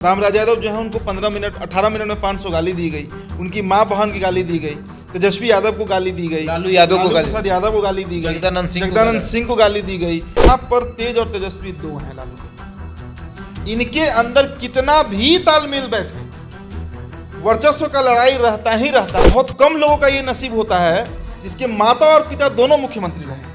रामराज यादव जो है उनको 18 मिनट में 500 गाली दी गई, उनकी माँ बहन की गाली दी गई, तेजस्वी यादव को गाली दी गई, लालू यादव को प्रसाद यादव को गाली दी गई, जगदानंद सिंह को गाली दी गई। यहाँ पर तेज और तेजस्वी दो हैं लालू के। इनके अंदर कितना भी तालमेल बैठे, वर्चस्व का लड़ाई रहता ही रहता है। बहुत कम लोगों का ये नसीब होता है जिसके माता और पिता दोनों मुख्यमंत्री रहे।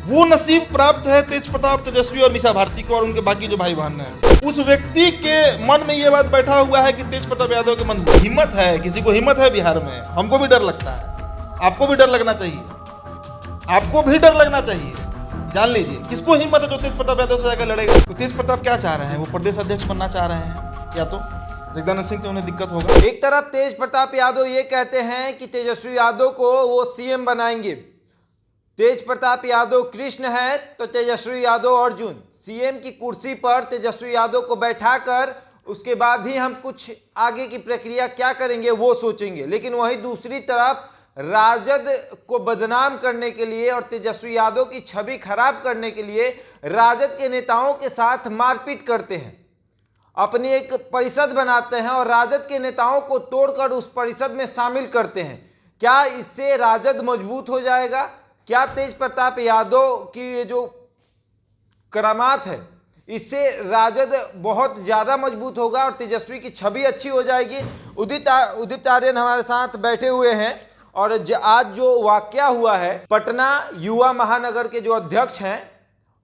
वो नसीब प्राप्त है तेज प्रताप, तेजस्वी और मीसा भारती को और उनके बाकी जो भाई बहन हैं। उस व्यक्ति के मन में ये बात बैठा हुआ है कि तेज प्रताप यादव के मन में हिम्मत है, किसी को हिम्मत है बिहार में। हमको भी डर लगता है, आपको भी डर लगना चाहिए, आपको भी डर लगना चाहिए। जान लीजिए किसको हिम्मत है जो तेज प्रताप यादव से जाकर लड़ेगा। तो तेज प्रताप क्या चाह रहे हैं? वो प्रदेश अध्यक्ष बनना चाह रहे हैं, या तो जगदानंद सिंह से उन्हें दिक्कत होगा। एक तरफ तेज प्रताप यादव ये कहते हैं कि तेजस्वी यादव को वो सीएम बनाएंगे। तेज प्रताप यादव कृष्ण है तो तेजस्वी यादव अर्जुन। सीएम की कुर्सी पर तेजस्वी यादव को बैठाकर उसके बाद ही हम कुछ आगे की प्रक्रिया क्या करेंगे वो सोचेंगे। लेकिन वहीं दूसरी तरफ राजद को बदनाम करने के लिए और तेजस्वी यादव की छवि खराब करने के लिए राजद के नेताओं के साथ मारपीट करते हैं, अपनी एक परिषद बनाते हैं और राजद के नेताओं को तोड़कर उस परिषद में शामिल करते हैं। क्या इससे राजद मजबूत हो जाएगा? क्या तेज प्रताप यादव की ये जो करामात है इससे राजद बहुत ज़्यादा मजबूत होगा और तेजस्वी की छवि अच्छी हो जाएगी? उदित आर्यन हमारे साथ बैठे हुए हैं और आज जो वाकया हुआ है, पटना युवा महानगर के जो अध्यक्ष हैं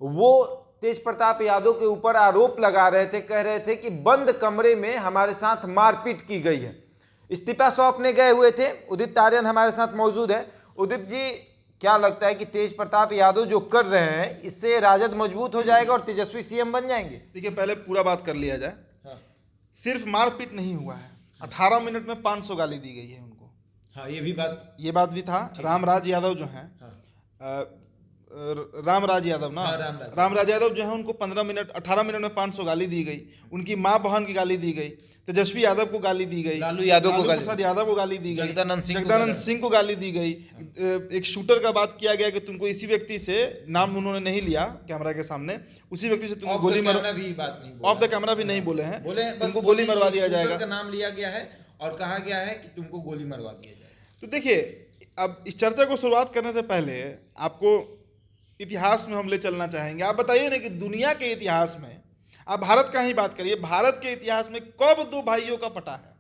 वो तेज प्रताप यादव के ऊपर आरोप लगा रहे थे, कह रहे थे कि बंद कमरे में हमारे साथ मारपीट की गई है। इस्तीफा सौंपने गए हुए थे। उदित आर्यन हमारे साथ मौजूद है। उदित जी, क्या लगता है कि तेज प्रताप यादव जो कर रहे हैं इससे राजद मजबूत हो जाएगा और तेजस्वी सीएम बन जाएंगे? देखिए पहले पूरा बात कर लिया जाए। हाँ। सिर्फ मारपीट नहीं हुआ है, 18 मिनट में 500 गाली दी गई है उनको। हाँ, ये बात भी था। रामराज यादव जो हैं, रामराज यादव ना, रामराज यादव जो है उनको 18 मिनट में 500 गाली दी गई, उनकी माँ बहन की गाली दी गई, तेजस्वी यादव को गाली दी गई, लालू यादव को प्रसाद यादव को गाली दी गई, जगदानंद सिंह को गाली दी गई। एक शूटर का बात किया गया कि तुमको इसी व्यक्ति से, नाम उन्होंने नहीं लिया कैमरा के सामने, उसी व्यक्ति से तुमको गोली ऑफ द कैमरा भी नहीं बोले हैं, तुमको गोली मरवा दिया जाएगा का नाम लिया गया है और कहा गया है कि तुमको गोली मरवा दिया जाएगा। तो देखिए, अब इस चर्चा को शुरुआत करने से पहले आपको इतिहास में हम ले चलना चाहेंगे। आप बताइए ना कि दुनिया के इतिहास में, आप भारत का ही बात करिए, भारत के इतिहास में कब दो भाइयों का पटा है?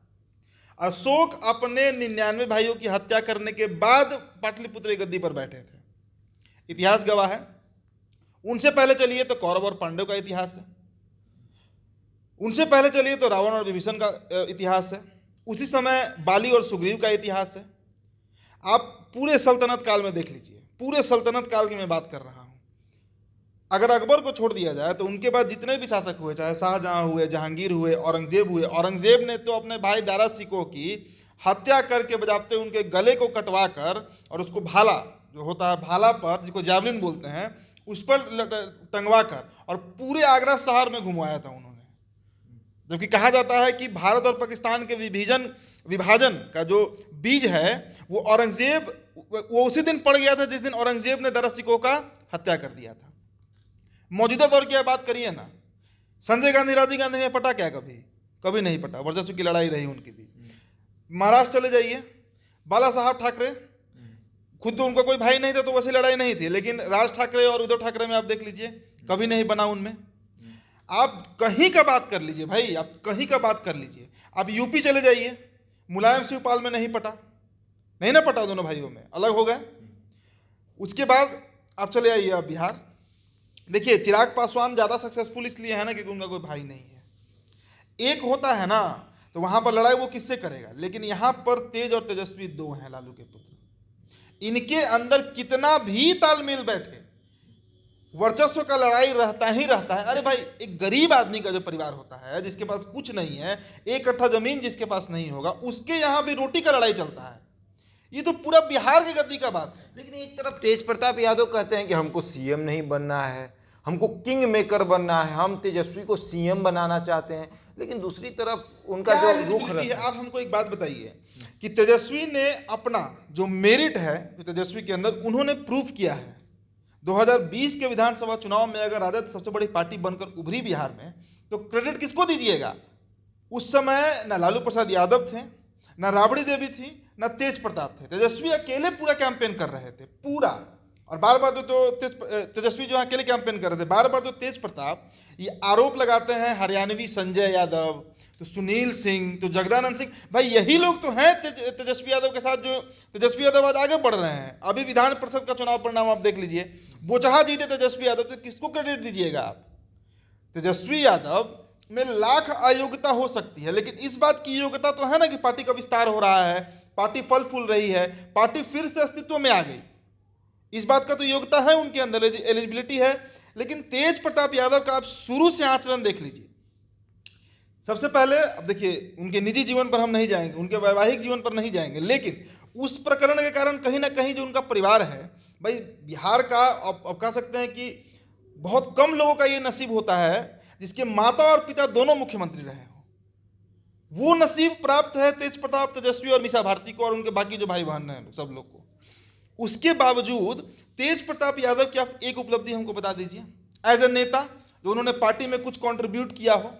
अशोक अपने 99 भाइयों की हत्या करने के बाद पाटलिपुत्र गद्दी पर बैठे थे, इतिहास गवाह है। उनसे पहले चलिए तो कौरव और पांडव का इतिहास है, उनसे पहले चलिए तो रावण और विभीषण का इतिहास है, उसी समय बाली और सुग्रीव का इतिहास है। आप पूरे सल्तनत काल में देख लीजिए, पूरे सल्तनत काल की मैं बात कर रहा हूं। अगर अकबर को छोड़ दिया जाए तो उनके बाद जितने भी शासक हुए, चाहे शाहजहां हुए, जहांगीर हुए, औरंगजेब हुए, औरंगजेब ने तो अपने भाई दारा शिकोह की हत्या करके बजाते उनके गले को कटवा कर और उसको भाला जो होता है, भाला पर जिसको जावलिन बोलते हैं, उस पर टंगवा कर और पूरे आगरा शहर में घुमाया था उन्होंने। जबकि कहा जाता है कि भारत और पाकिस्तान के विभाजन का जो बीज है वो औरंगजेब, वो उसी दिन पड़ गया था जिस दिन औरंगजेब ने दारा शिकोह का हत्या कर दिया था। मौजूदा दौर की बात करिए ना, संजय गांधी, राजीव गांधी में पटा क्या? कभी नहीं पटा। वर्चस्व की लड़ाई रही उनके बीच। महाराष्ट्र चले जाइए, बाला साहब ठाकरे, खुद तो उनका कोई भाई नहीं था तो वैसी लड़ाई नहीं थी, लेकिन राज ठाकरे और उद्धव ठाकरे में आप देख लीजिए, कभी नहीं बना उनमें। आप कहीं का बात कर लीजिए भाई, आप कहीं का बात कर लीजिए। आप यूपी चले जाइए, मुलायम शिवपाल में नहीं पटा, नहीं ना पटा, दोनों भाइयों में अलग हो गए। उसके बाद आप चले आइए अब बिहार, देखिए चिराग पासवान ज़्यादा सक्सेसफुल इसलिए है ना क्योंकि उनका कोई भाई नहीं है। एक होता है ना तो वहाँ पर लड़ाई वो किससे करेगा, लेकिन यहाँ पर तेज और तेजस्वी दो हैं लालू के पुत्र। इनके अंदर कितना भी तालमेल बैठे, वर्चस्व का लड़ाई रहता ही रहता है। अरे भाई, एक गरीब आदमी का जो परिवार होता है, जिसके पास कुछ नहीं है, एक कट्ठा जमीन जिसके पास नहीं होगा, उसके यहाँ भी रोटी का लड़ाई चलता है। ये तो पूरा बिहार की गद्दी का बात है। लेकिन एक तरफ तेज प्रताप यादव कहते हैं कि हमको सीएम नहीं बनना है, हमको किंग मेकर बनना है, हम तेजस्वी को सीएम बनाना चाहते हैं। लेकिन दूसरी तरफ उनका जो रुख है। आप हमको एक बात बताइए कि तेजस्वी ने अपना जो मेरिट है जो तेजस्वी के अंदर, उन्होंने प्रूफ किया है। 2020 के विधानसभा चुनाव में अगर राजद सबसे बड़ी पार्टी बनकर उभरी बिहार में, तो क्रेडिट किसको दीजिएगा? उस समय न लालू प्रसाद यादव थे, न राबड़ी देवी थी, न तेज प्रताप थे। तेजस्वी अकेले पूरा कैंपेन कर रहे थे, पूरा। और बार बार तेजस्वी जो अकेले कैंपेन कर रहे थे, बार बार जो तेज प्रताप ये आरोप लगाते हैं, हरियाणवी संजय यादव, तो सुनील सिंह, तो जगदानंद सिंह, भाई यही लोग तो हैं तेजस्वी यादव के साथ, जो तेजस्वी यादव आज आगे बढ़ रहे हैं। अभी विधान परिषद का चुनाव परिणाम आप देख लीजिए, बोचहा जीते तेजस्वी यादव, तो किसको क्रेडिट दीजिएगा आप? तेजस्वी यादव में लाख अयोग्यता हो सकती है, लेकिन इस बात की योग्यता तो है ना कि पार्टी का विस्तार हो रहा है, पार्टी फल फूल रही है, पार्टी फिर से अस्तित्व में आ गई। इस बात का तो योग्यता है उनके अंदर, एलिजिबिलिटी है। लेकिन तेज प्रताप यादव का आप शुरू से आचरण देख लीजिए। सबसे पहले अब देखिए, उनके निजी जीवन पर हम नहीं जाएंगे, उनके वैवाहिक जीवन पर नहीं जाएंगे, लेकिन उस प्रकरण के कारण कहीं ना कहीं जो उनका परिवार है, भाई बिहार का अब कह सकते हैं कि बहुत कम लोगों का ये नसीब होता है जिसके माता और पिता दोनों मुख्यमंत्री रहे हो। वो नसीब प्राप्त है तेज प्रताप, तेजस्वी और मीसा भारती को, और उनके बाकी जो भाई बहन हैं सब लोग को। उसके बावजूद तेज प्रताप यादव की आप एक उपलब्धि हमको बता दीजिए, एज ए नेता, जो उन्होंने पार्टी में कुछ कंट्रीब्यूट किया हो,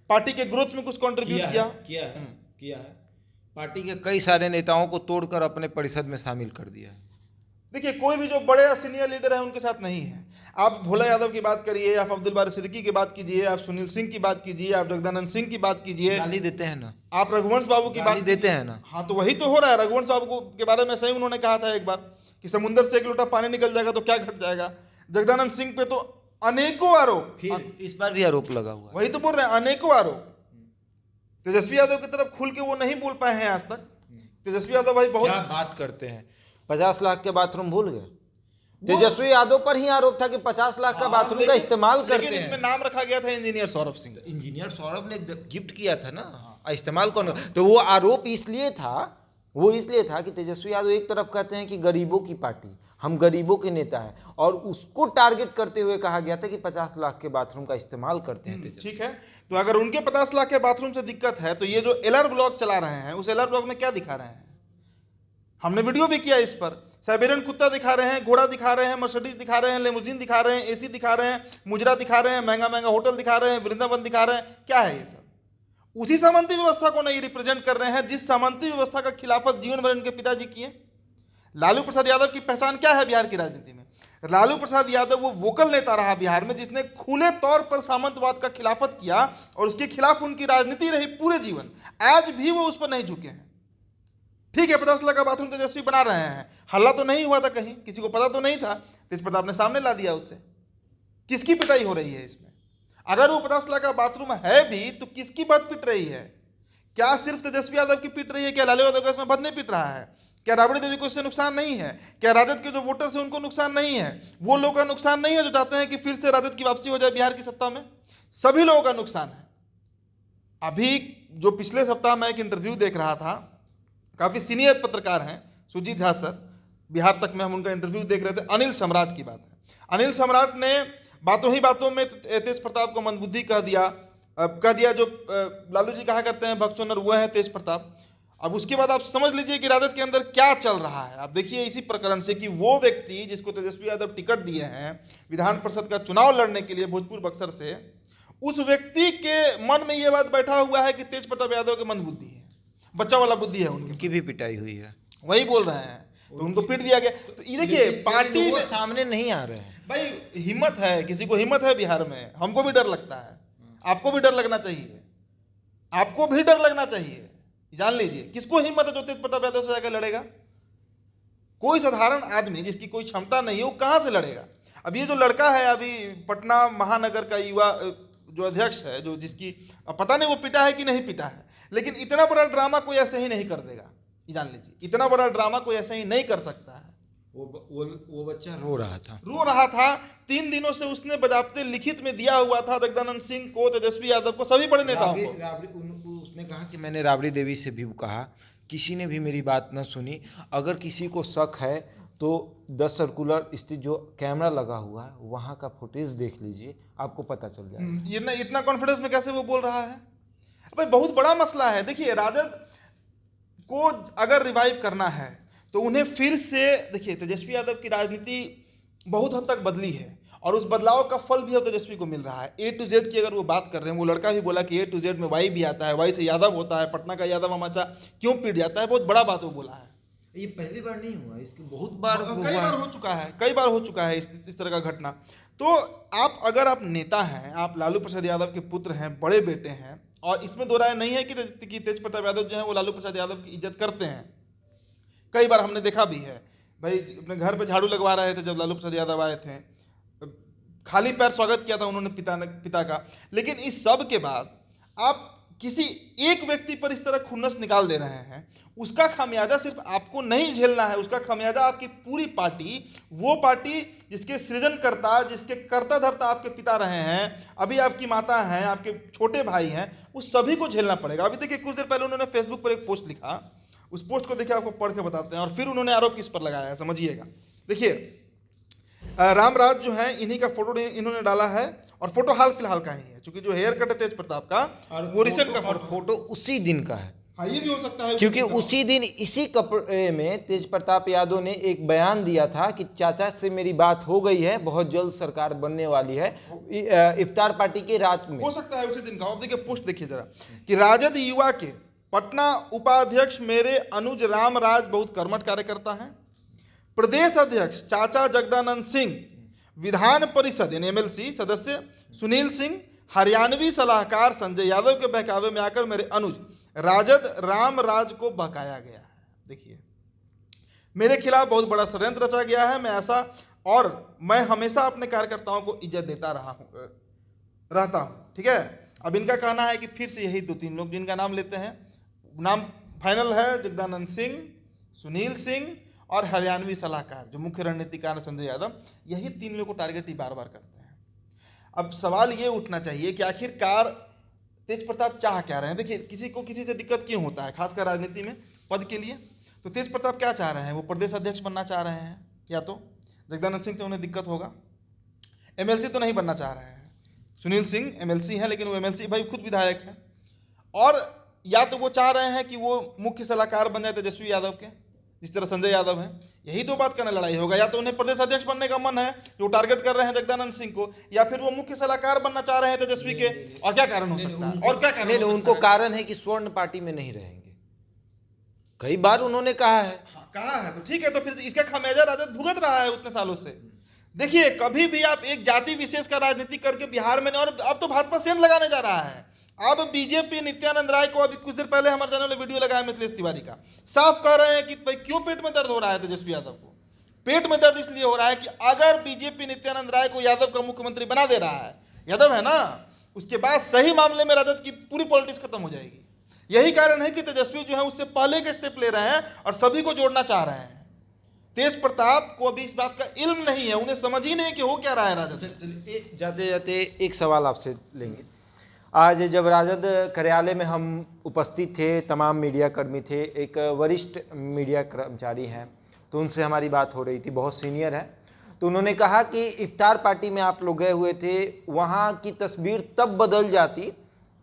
पार्टी के ग्रोथ में कुछ कंट्रीब्यूट किया है। पार्टी के कई सारे नेताओं को तोड़कर अपने परिषद में शामिल कर दिया है। देखिए, कोई भी जो बड़े सीनियर लीडर है उनके साथ नहीं है। आप भोला यादव की बात करिए, आप अब्दुल बारी सिद्दीकी की बात कीजिए, आप सुनील सिंह की बात कीजिए, आप जगदानंद सिंह की बात कीजिए, गाली देते हैं ना, आप रघुवंश बाबू की बात देते हैं ना। हाँ, तो वही तो हो रहा है। रघुवंश बाबू के बारे में सही उन्होंने कहा था एक बार कि समुद्र से एक लोटा पानी निकल जाएगा तो क्या घट जाएगा। जगदानंद सिंह पे तो अनेकों आरोप, फिर इस बार भी आरोप लगा हुआ है। वही तो बोल रहे हैं, अनेकों आरोप। तेजस्वी यादव की तरफ खुल के वो नहीं बोल पाए हैं आज तक। तेजस्वी यादव भाई बहुत क्या बात करते हैं, 50 लाख के बाथरूम भूल गए। तेजस्वी यादव पर ही आरोप था कि 50 लाख का बाथरूम का इस्तेमाल करते हैं। लेकिन इसमें नाम रखा गया था इंजीनियर सौरभ सिंह। इंजीनियर सौरभ ने गिफ्ट किया था ना, इस्तेमाल कौन? तो वो आरोप इसलिए था कि तेजस्वी यादव एक तरफ कहते हैं कि गरीबों की पार्टी, हम गरीबों के नेता हैं, और उसको टारगेट करते हुए कहा गया था कि 50 लाख के बाथरूम का इस्तेमाल करते हैं तेजस्वी। ठीक है, तो अगर उनके 50 लाख के बाथरूम से दिक्कत है, तो ये जो एलआर ब्लॉग चला रहे हैं, उस एलआर ब्लॉग में क्या दिखा रहे हैं? हमने वीडियो भी किया इस पर। साइबेरियन कुत्ता दिखा रहे हैं, घोड़ा दिखा रहे हैं, मर्सिडीज दिखा रहे हैं, लेमुजीन दिखा रहे हैं, एसी दिखा रहे हैं, मुजरा दिखा रहे हैं, महंगा महंगा होटल दिखा रहे हैं, वृंदावन दिखा रहे हैं। क्या है ये सब? उसी सामंती व्यवस्था को नहीं रिप्रेजेंट कर रहे हैं जिस सामंती व्यवस्था का खिलाफत जीवन भर इनके पिताजी किए। लालू प्रसाद यादव की पहचान क्या है बिहार की राजनीति में? लालू प्रसाद यादव वो वोकल नेता रहा बिहार में जिसने खुले तौर पर सामंतवाद का खिलाफत किया, और उसके खिलाफ उनकी राजनीति रही पूरे जीवन। आज भी वो उस पर नहीं झुके हैं। ठीक है, 50 लाख का बाथरूम तेजस्वी बना रहे हैं, हल्ला तो नहीं हुआ था कहीं, किसी को पता तो नहीं था, तेज प्रताप ने सामने ला दिया उससे। किसकी पिटाई हो रही है इसमें? अगर वो 50 लाख का बाथरूम है भी तो किसकी बात पिट रही है? क्या सिर्फ तेजस्वी यादव की पिट रही है? क्या लालू यादव का इसमें बद नहीं पिट रहा है? क्या राबड़ी देवी को इससे नुकसान नहीं है? क्या राजद के जो वोटर्स हैं उनको नुकसान नहीं है? वो लोग का नुकसान नहीं है जो चाहते हैं कि फिर से राजद की वापसी हो जाए बिहार की सत्ता में? सभी लोगों का नुकसान है। अभी जो पिछले सप्ताह मैं एक इंटरव्यू देख रहा था, काफ़ी सीनियर पत्रकार हैं सुजीत झा सर, बिहार तक में हम उनका इंटरव्यू देख रहे थे। अनिल सम्राट की बात है। अनिल सम्राट ने बातों ही बातों में तेज प्रताप को मंदबुद्धि कह दिया जो लालू जी कहा करते हैं भक्चोनर, वो है तेज प्रताप। अब उसके बाद आप समझ लीजिए कि राजद के अंदर क्या चल रहा है। आप देखिए इसी प्रकरण से कि वो व्यक्ति जिसको तेजस्वी यादव टिकट दिए हैं विधान परिषद का चुनाव लड़ने के लिए भोजपुर बक्सर से, उस व्यक्ति के मन में ये बात बैठा हुआ है कि तेज प्रताप यादव की मंदबुद्धि है, बच्चा वाला बुद्धि है। उनकी भी पिटाई हुई है, वही बोल रहे हैं, तो उनको पीट दिया गया। तो ये देखिए पार्टी में सामने नहीं आ रहे हैं। भाई हिम्मत है, किसी को हिम्मत है बिहार में। हमको भी डर लगता है, आपको भी डर लगना चाहिए, आपको भी डर लगना चाहिए। जान लीजिए किसको हिम्मत है जो तेज प्रताप यादव से जाकर लड़ेगा। कोई साधारण आदमी जिसकी कोई क्षमता नहीं है वो कहां से लड़ेगा। अब ये जो लड़का है अभी पटना महानगर का युवा जो अध्यक्ष है, जो जिसकी पता नहीं वो पिटा है कि नहीं पिटा है, लेकिन इतना बड़ा ड्रामा कोई ऐसे ही नहीं कर देगा। जान लीजिए इतना बड़ा ड्रामा कोई ऐसे ही नहीं कर सकता है। वो बच्चा रो रहा था 3 दिनों से उसने बजाबते लिखित में दिया हुआ था जगदानंद सिंह को, तेजस्वी यादव को, सभी बड़े नेताओं को। उसने कहा कि मैंने राबड़ी देवी से भी कहा, किसी ने भी मेरी बात न सुनी। अगर किसी को शक है तो 10 सर्कुलर स्थित जो कैमरा लगा हुआ है वहाँ का फुटेज देख लीजिए, आपको पता चल जाएगा। इतना कॉन्फिडेंस में कैसे वो बोल रहा है? भाई बहुत बड़ा मसला है। देखिए राजद को अगर रिवाइव करना है तो उन्हें फिर से, देखिए तेजस्वी यादव की राजनीति बहुत हद तक बदली है और उस बदलाव का फल भी अब तेजस्वी को मिल रहा है। ए टू जेड की अगर वो बात कर रहे हैं, वो लड़का भी बोला कि ए टू जेड में वाई भी आता है, वाई से यादव होता है, पटना का यादव हमेशा क्यों पीट जाता है, बहुत बड़ा बात वो बोला है। ये पहली बार नहीं हुआ, इसके बहुत बार कई बार हो चुका है, कई बार हो चुका है इस तरह का घटना। तो आप अगर आप नेता हैं, आप लालू प्रसाद यादव के पुत्र हैं, बड़े बेटे हैं, और इसमें दो राय नहीं है कि तेज प्रताप यादव जो है वो लालू प्रसाद यादव की इज्जत करते हैं। कई बार हमने देखा भी है, भाई अपने घर पे झाड़ू लगवा रहे थे जब लालू प्रसाद यादव आए थे, खाली पैर स्वागत किया था उन्होंने पिता का। लेकिन इस सब के बाद आप किसी एक व्यक्ति पर इस तरह खुन्नस निकाल दे रहे हैं, उसका खामियाजा सिर्फ आपको नहीं झेलना है, उसका खामियाजा आपकी पूरी पार्टी, वो पार्टी जिसके सृजनकर्ता, जिसके कर्ता धर्ता आपके पिता रहे हैं, अभी आपकी माता हैं, आपके छोटे भाई हैं, उस सभी को झेलना पड़ेगा। अभी देखिए कुछ देर पहले उन्होंने फेसबुक पर एक पोस्ट लिखा, उस पोस्ट को देखिए, आपको पढ़ के बताते हैं, और फिर उन्होंने आरोप किस पर लगाया है समझिएगा। देखिए रामराज जो है, इन्हीं का फोटो इन्होंने डाला है, और फोटो हाल फिलहाल का ही है, क्योंकि जो हेयर कट है तेज प्रताप का वो रिसेंट का फोटो उसी दिन का है। हाँ, ये भी हो सकता है, क्योंकि उसी दिन इसी कपड़े में तेज प्रताप यादव ने एक बयान दिया था कि चाचा से मेरी बात हो गई है, बहुत जल्द सरकार बनने वाली है, इफ्तार पार्टी के रात में। हो सकता है उसी दिन का। अब देखिए पोस्ट देखिए जरा, कि राजद युवा के पटना उपाध्यक्ष मेरे अनुज रामराज बहुत कर्मठ कार्यकर्ता हैं, प्रदेश अध्यक्ष चाचा जगदानंद सिंह, विधान परिषद यानी एमएलसी सदस्य सुनील सिंह, हरियाणवी सलाहकार संजय यादव के बहकावे में आकर मेरे अनुज राजद रामराज को बहकाया गया है। देखिए, मेरे खिलाफ बहुत बड़ा षड्यंत्र रचा गया है, मैं हमेशा अपने कार्यकर्ताओं को इज्जत देता रहता हूं। ठीक है, अब इनका कहना है कि फिर से यही 2-3 लोग जिनका नाम लेते हैं, नाम फाइनल है, जगदानंद सिंह, सुनील सिंह और हरियाणवी सलाहकार जो मुख्य रणनीतिकार संजय यादव, यही 3 लोगों को टारगेट ही बार बार करते हैं। अब सवाल ये उठना चाहिए कि आखिरकार तेज प्रताप चाह क्या रहे हैं। देखिए, किसी को किसी से दिक्कत क्यों होता है, खासकर राजनीति में पद के लिए। तो तेज प्रताप क्या चाह रहे हैं, वो प्रदेश अध्यक्ष बनना चाह रहे हैं, या तो जगदानंद सिंह से उन्हें दिक्कत होगा, एमएलसी तो नहीं बनना चाह रहे हैं, सुनील सिंह एमएलसी हैं, लेकिन वो एमएलसी भाई खुद विधायक है, और या तो वो चाह रहे हैं कि वो मुख्य सलाहकार बन जाए तेजस्वी यादव के, जिस तरह संजय यादव है। यही 2 बात का लड़ाई होगा, या तो उन्हें प्रदेश अध्यक्ष बनने का मन है जो टारगेट कर रहे हैं जगदानंद सिंह को, या फिर वो मुख्य सलाहकार बनना चाह रहे हैं तेजस्वी के। और क्या कारण हो सकता है, और क्या कारण? उनको कारण है कि स्वर्ण पार्टी में नहीं रहेंगे, कई बार उन्होंने कहा है। कहा है तो ठीक है, तो फिर इसका खामियाजा राजद भुगत रहा है उतने सालों से। देखिए, कभी भी आप एक जाति विशेष का राजनीति करके बिहार में, और अब तो भाजपा सेंध लगाने जा रहा है। अब बीजेपी नित्यानंद राय को, अभी कुछ देर पहले हमारे चैनल में वीडियो लगाया मिथिलेश तिवारी का, साफ कह रहे हैं कि भाई क्यों पेट में दर्द हो रहा है तेजस्वी यादव को। पेट में दर्द इसलिए हो रहा है कि अगर बीजेपी नित्यानंद राय को यादव का मुख्यमंत्री बना दे रहा है, यादव है ना, उसके बाद सही मामले में राजद की पूरी पॉलिटिक्स खत्म हो जाएगी। यही कारण है कि तेजस्वी जो है उससे पहले के स्टेप ले रहे हैं और सभी को जोड़ना चाह रहे हैं। तेज प्रताप को अभी इस बात का इल्म नहीं है, उन्हें समझ ही नहीं कि हो क्या रहा है राजद। जाते जाते एक सवाल आपसे लेंगे। आज जब राजद कार्यालय में हम उपस्थित थे, तमाम मीडिया कर्मी थे, एक वरिष्ठ मीडिया कर्मचारी हैं, तो उनसे हमारी बात हो रही थी, बहुत सीनियर है। तो उन्होंने कहा कि इफ्तार पार्टी में आप लोग गए हुए थे, वहाँ की तस्वीर तब बदल जाती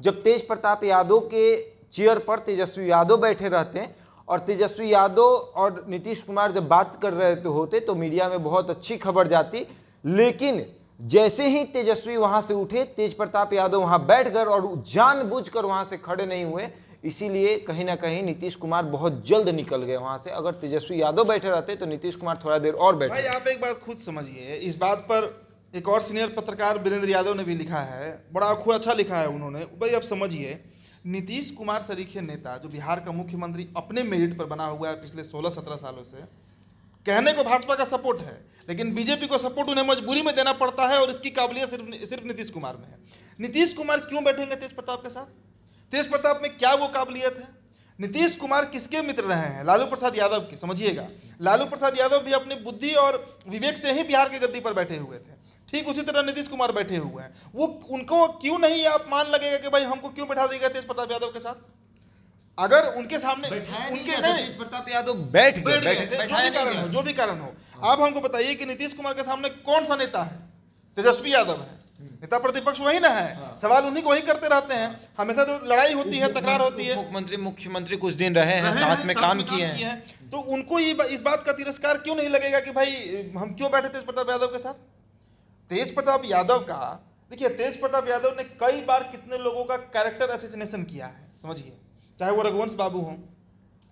जब तेज प्रताप यादव के चेयर पर तेजस्वी यादव बैठे रहते हैं, और तेजस्वी यादव और नीतीश कुमार जब बात कर रहे होते तो मीडिया में बहुत अच्छी खबर जाती। लेकिन जैसे ही तेजस्वी वहां से उठे, तेज प्रताप यादव वहां बैठ गए और जानबूझकर वहां से खड़े नहीं हुए, इसीलिए कहीं ना कहीं नीतीश कुमार बहुत जल्द निकल गए वहां से। अगर तेजस्वी यादव बैठे रहते तो नीतीश कुमार थोड़ा देर और बैठे। भाई आप एक बात खुद समझिए, इस बात पर एक और सीनियर पत्रकार वीरेंद्र यादव ने भी लिखा है, बड़ा खूब अच्छा लिखा है उन्होंने। भाई आप समझिए, नीतीश कुमार सरीखे नेता जो बिहार का मुख्यमंत्री अपने मेरिट पर बना हुआ है पिछले 16-17 सालों से, कहने को भाजपा का सपोर्ट है, लेकिन बीजेपी को सपोर्ट उन्हें मजबूरी में देना पड़ता है, और इसकी काबिलियत सिर्फ नीतीश कुमार में है। नीतीश कुमार क्यों बैठेंगे तेज प्रताप के साथ? तेज प्रताप में क्या वो काबिलियत है? नीतीश कुमार किसके मित्र रहे हैं? लालू प्रसाद यादव के। समझिएगा, लालू प्रसाद यादव भी अपनी बुद्धि और विवेक से ही बिहार के गद्दी पर बैठे हुए थे, ठीक उसी तरह नीतीश कुमार बैठे हुए हैं। वो उनको क्यों नहीं आप मान लगेगा कि भाई हमको क्यों बैठा देगा तेज प्रताप यादव के साथ? अगर उनके सामने उनके नहीं, प्रताप यादव बैठ गए, जो भी कारण हो, आप हमको बताइए कि नीतीश कुमार के सामने कौन सा नेता है? तेजस्वी यादव है। नेता प्रतिपक्ष वही ना है, सवाल उन्हीं को वही करते रहते हैं। हमेशा जो लड़ाई होती है, तकरार होती है। मुख्यमंत्री मुख्यमंत्री कुछ दिन रहे हैं, साथ में काम किए हैं, तो उनको ये इस बात का तिरस्कार क्यों नहीं लगेगा कि भाई हम क्यों बैठे तेज प्रताप यादव के साथ? तेज प्रताप यादव का देखिए, तेज प्रताप यादव ने कई बार कितने लोगों का कैरेक्टर असैसिनेशन किया है, समझिए। चाहे वो रघुवंश बाबू हो,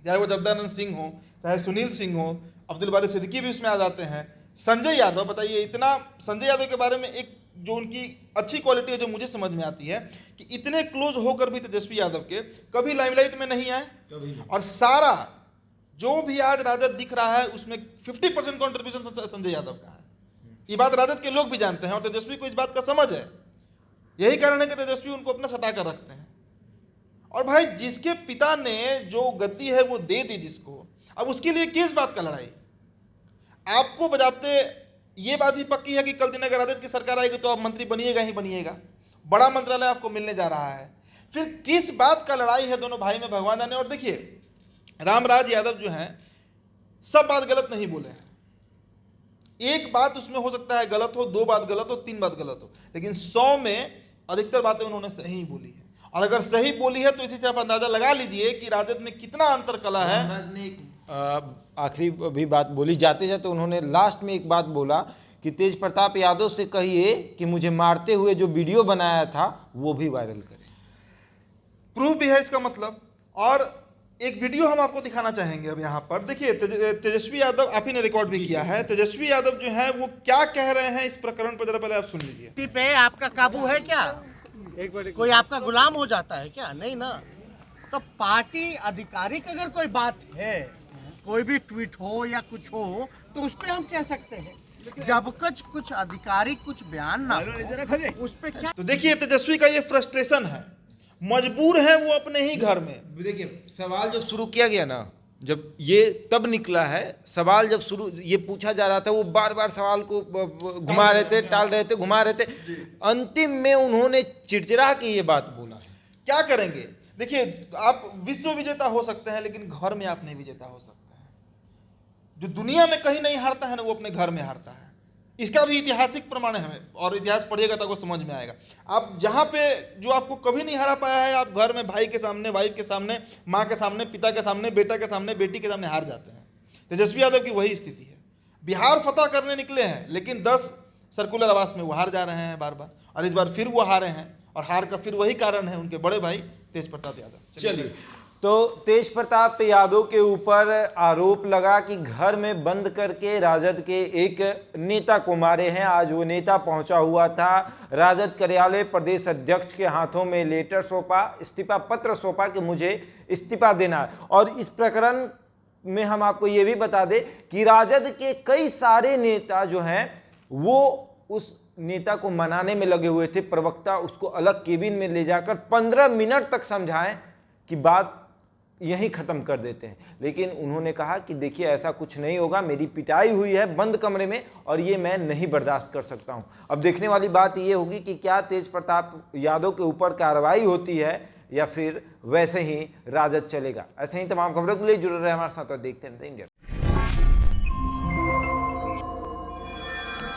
चाहे वो जगदानंद सिंह हो, चाहे सुनील सिंह हो, अब्दुल बारी सिद्दीकी भी उसमें आ जाते हैं। संजय यादव, बताइए, इतना संजय यादव के बारे में एक जो उनकी अच्छी क्वालिटी है जो मुझे समझ में आती है कि इतने क्लोज होकर भी तेजस्वी यादव के कभी लाइमलाइट में नहीं आए, और सारा जो भी आज राजद दिख रहा है उसमें 50% कॉन्ट्रीब्यूशन संजय यादव का है। ये बात राजद के लोग भी जानते हैं और तेजस्वी को इस बात का समझ है। यही कारण है कि तेजस्वी उनको अपना सटा कर रखते हैं। और भाई, जिसके पिता ने जो गद्दी है वो दे दी जिसको, अब उसके लिए किस बात का लड़ाई? आपको बजाते ये बात ही पक्की है कि कल दिन अगर राजद की सरकार आएगी तो आप मंत्री बनिएगा ही बनिएगा, बड़ा मंत्रालय आपको मिलने जा रहा है। फिर किस बात का लड़ाई है दोनों भाई में, भगवान जाने। और देखिए, रामराज यादव जो हैं, सब बात गलत नहीं बोले हैं। एक बात उसमें हो सकता है गलत हो, 2 बात गलत हो, 3 बात गलत हो, लेकिन 100 में अधिकतर बातें उन्होंने सही बोली है। और अगर सही बोली है तो इसी से आप अंदाजा लगा लीजिए कि राजद में कितना अंतर कला है। रामराज ने एक आखिरी भी बात बोली, जाते जाते उन्होंने लास्ट में एक बात बोला कि तेज प्रताप यादव से कहिए कि मुझे मारते हुए जो वीडियो बनाया था वो भी वायरल करें। प्रूफ भी है इसका मतलब। और एक वीडियो हम आपको दिखाना चाहेंगे अब यहाँ पर। देखिए, तेजस्वी यादव, आप ही ने रिकॉर्ड भी किया है, तेजस्वी यादव जो है वो क्या कह रहे हैं इस प्रकरण पर, जरा पहले आप सुन लीजिए। पे आपका काबू है क्या? कोई आपका गुलाम हो जाता है क्या? नहीं ना। तो पार्टी आधिकारिक अगर कोई बात है, कोई भी ट्वीट हो या कुछ हो, तो उस पर हम कह सकते हैं। जब कुछ आधिकारिक कुछ बयान ना हो, उस पर क्या? तो देखिए, तेजस्वी का ये फ्रस्ट्रेशन है, मजबूर है वो अपने ही घर में। देखिए, सवाल जब शुरू किया गया ना, जब ये तब निकला है, सवाल जब शुरू ये पूछा जा रहा था, वो बार बार सवाल को घुमा रहे थे, टाल रहे थे, घुमा रहे थे। अंतिम में उन्होंने चिड़चिड़ा के ये बात बोला। क्या करेंगे? देखिए, आप विश्व विजेता हो सकते हैं, लेकिन घर में आप नहीं विजेता हो सकते हैं। जो दुनिया में कहीं नहीं हारता है ना, वो अपने घर में हारता है। इसका भी ऐतिहासिक प्रमाण है, और इतिहास पढ़िएगा तो आपको समझ में आएगा। आप जहाँ पे जो आपको कभी नहीं हरा पाया है, आप घर में भाई के सामने, वाइफ के सामने, माँ के सामने, पिता के सामने, बेटा के सामने, बेटी के सामने हार जाते हैं। तेजस्वी यादव की वही स्थिति है। बिहार फतह करने निकले हैं, लेकिन 10 सर्कुलर आवास में वो हार जा रहे हैं बार बार, और इस बार फिर वो हारे हैं। और हार का फिर वही कारण है उनके बड़े भाई तेज प्रताप यादव। चलिए, तो तेज प्रताप यादव के ऊपर आरोप लगा कि घर में बंद करके राजद के एक नेता को मारे हैं। आज वो नेता पहुंचा हुआ था राजद कार्यालय, प्रदेश अध्यक्ष के हाथों में लेटर सौंपा, इस्तीफा पत्र सौंपा कि मुझे इस्तीफा देना है। और इस प्रकरण में हम आपको ये भी बता दें कि राजद के कई सारे नेता जो हैं वो उस नेता को मनाने में लगे हुए थे। प्रवक्ता उसको अलग केबिन में ले जाकर 15 मिनट तक समझाएं कि बात यहीं ख़त्म कर देते हैं, लेकिन उन्होंने कहा कि देखिए, ऐसा कुछ नहीं होगा, मेरी पिटाई हुई है बंद कमरे में और ये मैं नहीं बर्दाश्त कर सकता हूं। अब देखने वाली बात ये होगी कि क्या तेज प्रताप यादव के ऊपर कार्रवाई होती है या फिर वैसे ही राजद चलेगा। ऐसे ही तमाम खबरों के लिए जुड़े रहे हमारे साथ और देखते रहते हैं इंडिया।